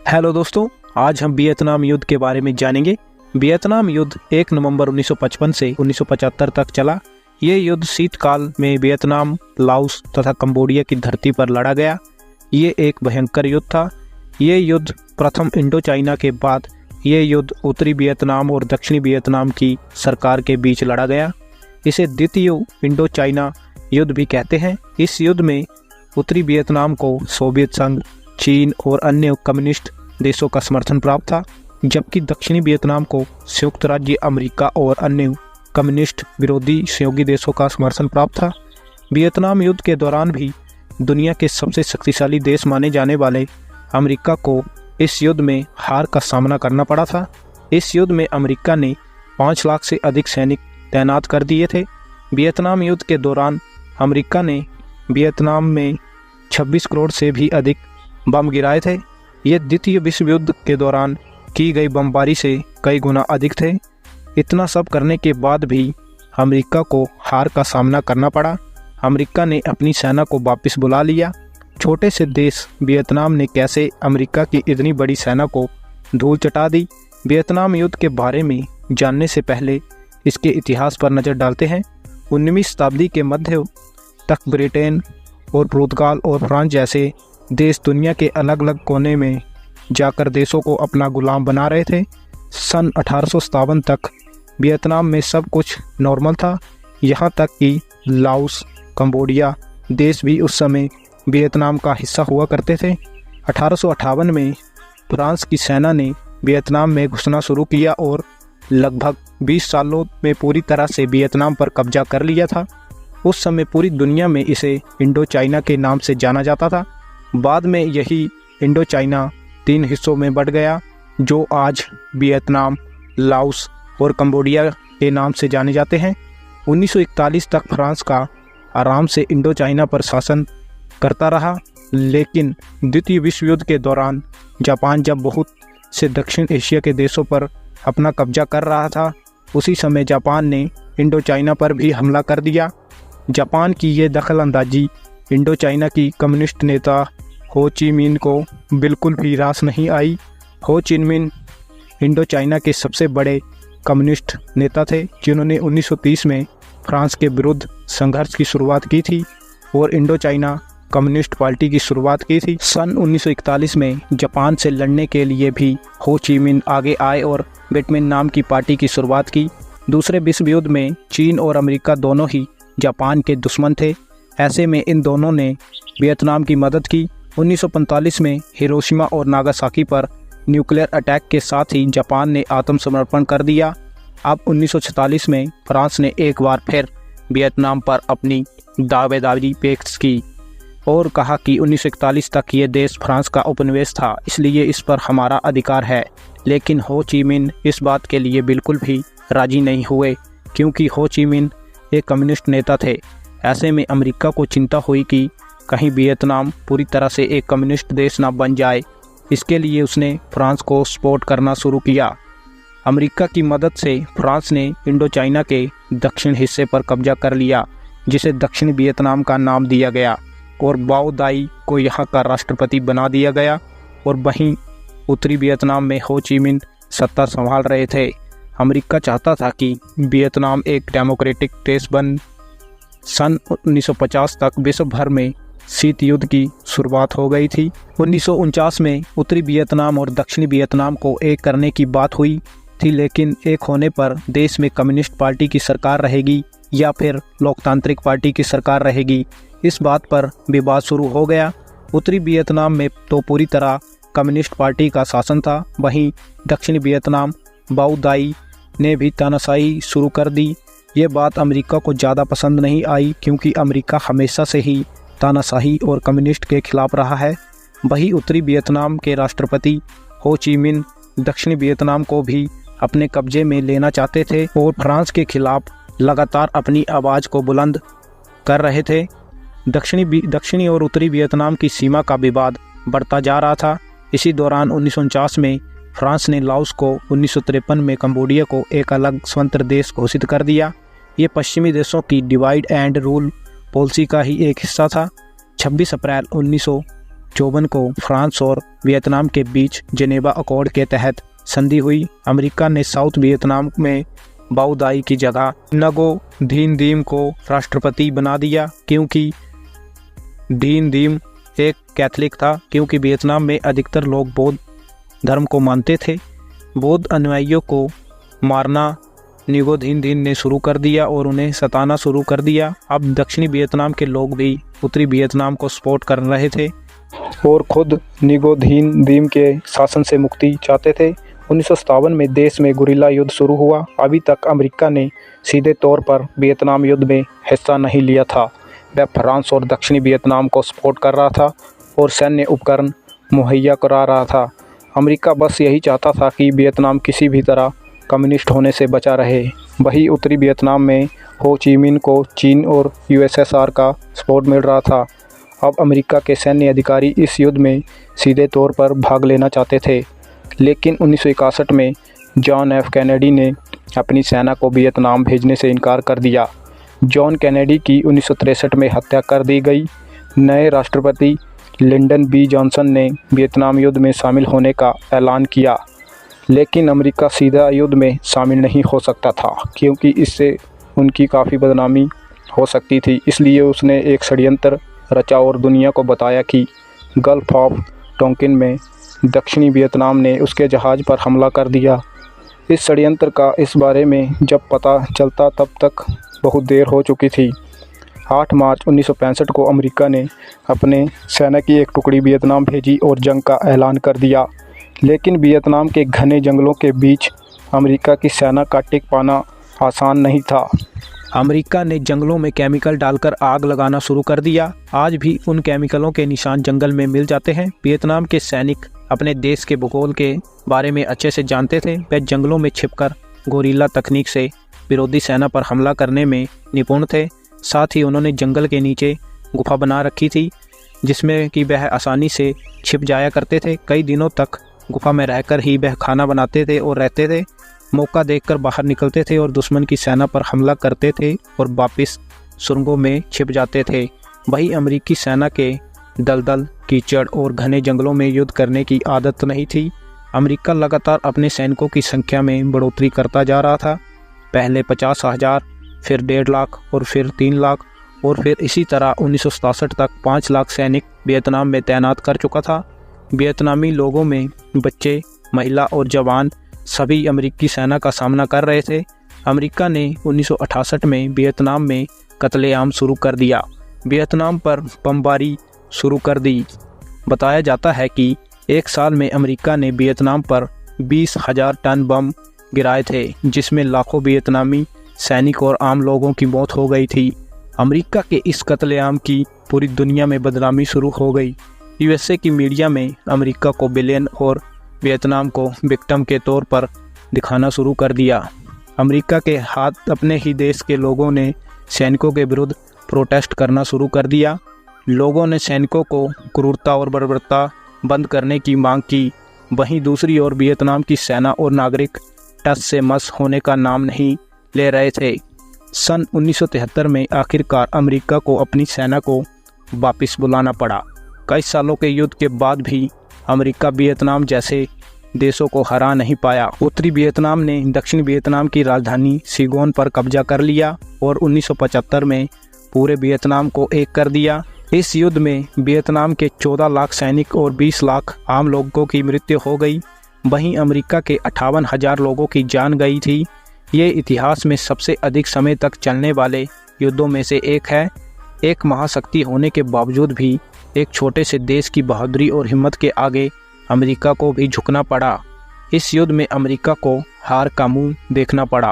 Hello दोस्तों, आज हम वियतनाम युद्ध के बारे में जानेंगे। वियतनाम युद्ध 1 नवंबर 1955 से 1975 तक चला। ये युद्ध शीतकाल में वियतनाम, लाओस तथा कंबोडिया की धरती पर लड़ा गया। ये एक भयंकर युद्ध था। ये युद्ध प्रथम इंडो चाइना के बाद ये युद्ध उत्तरी वियतनाम और दक्षिणी वियतनाम की सरकार के बीच लड़ा गया। इसे द्वितीय इंडो चाइना युद्ध भी कहते हैं। इस युद्ध में उत्तरी वियतनाम को सोवियत संघ, चीन और अन्य कम्युनिस्ट देशों का समर्थन प्राप्त था, जबकि दक्षिणी वियतनाम को संयुक्त राज्य अमेरिका और अन्य कम्युनिस्ट विरोधी सहयोगी देशों का समर्थन प्राप्त था। वियतनाम युद्ध के दौरान भी दुनिया के सबसे शक्तिशाली देश माने जाने वाले अमेरिका को इस युद्ध में हार का सामना करना पड़ा था। इस युद्ध में अमेरिका ने 5 लाख से अधिक सैनिक तैनात कर दिए थे। वियतनाम युद्ध के दौरान अमेरिका ने वियतनाम में 26 करोड़ से भी अधिक बम गिराए थे। ये द्वितीय विश्व युद्ध के दौरान की गई बमबारी से कई गुना अधिक थे। इतना सब करने के बाद भी अमेरिका को हार का सामना करना पड़ा। अमेरिका ने अपनी सेना को वापस बुला लिया। छोटे से देश वियतनाम ने कैसे अमेरिका की इतनी बड़ी सेना को धूल चटा दी। वियतनाम युद्ध के बारे में जानने से पहले इसके इतिहास पर नज़र डालते हैं। 19वीं शताब्दी के मध्य तक ब्रिटेन और पुर्तगाल और फ्रांस जैसे देश दुनिया के अलग अलग कोने में जाकर देशों को अपना गुलाम बना रहे थे। सन 1857 तक वियतनाम में सब कुछ नॉर्मल था, यहाँ तक कि लाओस, कंबोडिया देश भी उस समय वियतनाम का हिस्सा हुआ करते थे। 1858 में फ्रांस की सेना ने वियतनाम में घुसना शुरू किया और लगभग 20 सालों में पूरी तरह से वियतनाम पर कब्जा कर लिया था। उस समय पूरी दुनिया में इसे इंडो चाइना के नाम से जाना जाता था। बाद में यही इंडो चाइना 3 हिस्सों में बढ़ गया, जो आज वियतनाम, लाओस और कंबोडिया के नाम से जाने जाते हैं। 1941 तक फ्रांस का आराम से इंडो चाइना पर शासन करता रहा, लेकिन द्वितीय विश्व युद्ध के दौरान जापान जब बहुत से दक्षिण एशिया के देशों पर अपना कब्जा कर रहा था, उसी समय जापान ने इंडो चाइना पर भी हमला कर दिया। जापान की ये दखलंदाजी इंडो चाइना की कम्युनिस्ट नेता हो ची मिन को बिल्कुल भी रास नहीं आई। हो ची मिन इंडो चाइना के सबसे बड़े कम्युनिस्ट नेता थे, जिन्होंने 1930 में फ्रांस के विरुद्ध संघर्ष की शुरुआत की थी और इंडो चाइना कम्युनिस्ट पार्टी की शुरुआत की थी। सन 1941 में जापान से लड़ने के लिए भी हो ची मिन आगे आए और वियतनाम नाम की पार्टी की शुरुआत की। दूसरे विश्व युद्ध में चीन और अमेरिका दोनों ही जापान के दुश्मन थे। ऐसे में इन दोनों ने वियतनाम की मदद की। 1945 में हिरोशिमा और नागासाकी पर न्यूक्लियर अटैक के साथ ही जापान ने आत्मसमर्पण कर दिया। अब 1946 में फ्रांस ने एक बार फिर वियतनाम पर अपनी दावेदारी पेश की और कहा कि 1941 तक ये देश फ्रांस का उपनिवेश था, इसलिए इस पर हमारा अधिकार है। लेकिन हो ची मिन इस बात के लिए बिल्कुल भी राजी नहीं हुए, क्योंकि हो ची मिन एक कम्युनिस्ट नेता थे। ऐसे में अमेरिका को चिंता हुई कि कहीं वियतनाम पूरी तरह से एक कम्युनिस्ट देश ना बन जाए। इसके लिए उसने फ्रांस को सपोर्ट करना शुरू किया। अमेरिका की मदद से फ्रांस ने इंडो चाइना के दक्षिण हिस्से पर कब्जा कर लिया, जिसे दक्षिण वियतनाम का नाम दिया गया और बाओ दाई को यहाँ का राष्ट्रपति बना दिया गया। और वहीं उत्तरी वियतनाम में हो ची मिन सत्ता संभाल रहे थे। अमेरिका चाहता था कि वियतनाम एक डेमोक्रेटिक देश बन। सन 1950 तक विश्व भर में शीत युद्ध की शुरुआत हो गई थी। 1949 में उत्तरी वियतनाम और दक्षिणी वियतनाम को एक करने की बात हुई थी, लेकिन एक होने पर देश में कम्युनिस्ट पार्टी की सरकार रहेगी या फिर लोकतांत्रिक पार्टी की सरकार रहेगी, इस बात पर विवाद शुरू हो गया। उत्तरी वियतनाम में तो पूरी तरह कम्युनिस्ट पार्टी का शासन था, वहीं दक्षिणी वियतनाम बाओ दाई ने भी तानाशाही शुरू कर दी। ये बात अमेरिका को ज़्यादा पसंद नहीं आई, क्योंकि अमेरिका हमेशा से ही तानाशाही और कम्युनिस्ट के खिलाफ रहा है। वही उत्तरी वियतनाम के राष्ट्रपति हो ची मिन दक्षिणी वियतनाम को भी अपने कब्जे में लेना चाहते थे और फ्रांस के खिलाफ लगातार अपनी आवाज़ को बुलंद कर रहे थे। दक्षिणी और उत्तरी वियतनाम की सीमा का विवाद बढ़ता जा रहा था। इसी दौरान 1949 में फ्रांस ने लाओस को 1953 में कंबोडिया को एक अलग स्वतंत्र देश घोषित कर दिया। ये पश्चिमी देशों की डिवाइड एंड रूल पॉलिसी का ही एक हिस्सा था। 26 अप्रैल 1954 को फ्रांस और वियतनाम के बीच जेनेवा अकॉर्ड के तहत संधि हुई। अमेरिका ने साउथ वियतनाम में बाओ दाई की जगह नगो धीन दीम को राष्ट्रपति बना दिया, क्योंकि धीन दीम एक कैथोलिक था। क्योंकि वियतनाम में अधिकतर लोग बौद्ध धर्म को मानते थे, बौद्ध अनुयायियों को मारना निगो धीन दीन ने शुरू कर दिया और उन्हें सताना शुरू कर दिया। अब दक्षिणी वियतनाम के लोग भी उत्तरी वियतनाम को सपोर्ट कर रहे थे और खुद निगो धीन दीम के शासन से मुक्ति चाहते थे। 1957 में देश में गुरिल्ला युद्ध शुरू हुआ। अभी तक अमेरिका ने सीधे तौर पर वियतनाम युद्ध में हिस्सा नहीं लिया था। वह फ्रांस और दक्षिणी वियतनाम को सपोर्ट कर रहा था और सैन्य उपकरण मुहैया करा रहा था। अमेरिका बस यही चाहता था कि वियतनाम किसी भी तरह कम्युनिस्ट होने से बचा रहे। वही उत्तरी वियतनाम में हो ची मिन को चीन और यूएसएसआर का सपोर्ट मिल रहा था। अब अमेरिका के सैन्य अधिकारी इस युद्ध में सीधे तौर पर भाग लेना चाहते थे, लेकिन 1961 में जॉन एफ कैनेडी ने अपनी सेना को वियतनाम भेजने से इनकार कर दिया। जॉन कैनेडी की 1963 में हत्या कर दी गई। नए राष्ट्रपति लिंडन बी जॉनसन ने वियतनाम युद्ध में शामिल होने का ऐलान किया, लेकिन अमेरिका सीधा युद्ध में शामिल नहीं हो सकता था, क्योंकि इससे उनकी काफ़ी बदनामी हो सकती थी। इसलिए उसने एक षड्यंत्र रचा और दुनिया को बताया कि गल्फ ऑफ टोंकिन में दक्षिणी वियतनाम ने उसके जहाज़ पर हमला कर दिया। इस षड्यंत्र का इस बारे में जब पता चलता तब तक बहुत देर हो चुकी थी। 8 मार्च 1965 को अमेरिका ने अपने सेना की एक टुकड़ी वियतनाम भेजी और जंग का ऐलान कर दिया, लेकिन वियतनाम के घने जंगलों के बीच अमेरिका की सेना का टिक पाना आसान नहीं था। अमेरिका ने जंगलों में केमिकल डालकर आग लगाना शुरू कर दिया। आज भी उन केमिकलों के निशान जंगल में मिल जाते हैं। वियतनाम के सैनिक अपने देश के भूगोल के बारे में अच्छे से जानते थे। वे जंगलों में छिपकर गोरिल्ला तकनीक से विरोधी सेना पर हमला करने में निपुण थे। साथ ही उन्होंने जंगल के नीचे गुफा बना रखी थी, जिसमें कि वह आसानी से छिप जाया करते थे। कई दिनों तक गुफा में रहकर ही वह खाना बनाते थे और रहते थे। मौका देखकर बाहर निकलते थे और दुश्मन की सेना पर हमला करते थे और वापस सुरंगों में छिप जाते थे। वही अमेरिकी सेना के दलदल, कीचड़ और घने जंगलों में युद्ध करने की आदत नहीं थी। अमेरिका लगातार अपने सैनिकों की संख्या में बढ़ोतरी करता जा रहा था। पहले 50,000, फिर 1.5 लाख और फिर 3 लाख और फिर इसी तरह 1967 तक 5 लाख सैनिक वियतनाम में तैनात कर चुका था। वियतनामी लोगों में बच्चे, महिला और जवान सभी अमेरिकी सेना का सामना कर रहे थे। अमेरिका ने 1968 में वियतनाम में कत्लेआम शुरू कर दिया। वियतनाम पर बमबारी शुरू कर दी। बताया जाता है कि एक साल में अमेरिका ने वियतनाम पर 20,000 टन बम गिराए थे, जिसमें लाखों वियतनामी सैनिक और आम लोगों की मौत हो गई थी। अमेरिका के इस कत्लेआम की पूरी दुनिया में बदनामी शुरू हो गई। यूएसए की मीडिया में अमेरिका को विलेन और वियतनाम को विक्टिम के तौर पर दिखाना शुरू कर दिया। अमेरिका के हाथ अपने ही देश के लोगों ने सैनिकों के विरुद्ध प्रोटेस्ट करना शुरू कर दिया। लोगों ने सैनिकों को क्रूरता और बर्बरता बंद करने की मांग की। वहीं दूसरी ओर वियतनाम की सेना और नागरिक टस से मस होने का नाम नहीं ले रहे थे। सन 1973 में आखिरकार अमेरिका को अपनी सेना को वापस बुलाना पड़ा। कई सालों के युद्ध के बाद भी अमेरिका वियतनाम जैसे देशों को हरा नहीं पाया। उत्तरी वियतनाम ने दक्षिण वियतनाम की राजधानी सिगोन पर कब्जा कर लिया और 1975 में पूरे वियतनाम को एक कर दिया। इस युद्ध में वियतनाम के 14 लाख सैनिक और 20 लाख आम लोगों की मृत्यु हो गई। वहीं अमेरिका के 58,000 लोगों की जान गई थी। ये इतिहास में सबसे अधिक समय तक चलने वाले युद्धों में से एक है। एक महाशक्ति होने के बावजूद भी एक छोटे से देश की बहादुरी और हिम्मत के आगे अमेरिका को भी झुकना पड़ा। इस युद्ध में अमेरिका को हार का मुंह देखना पड़ा।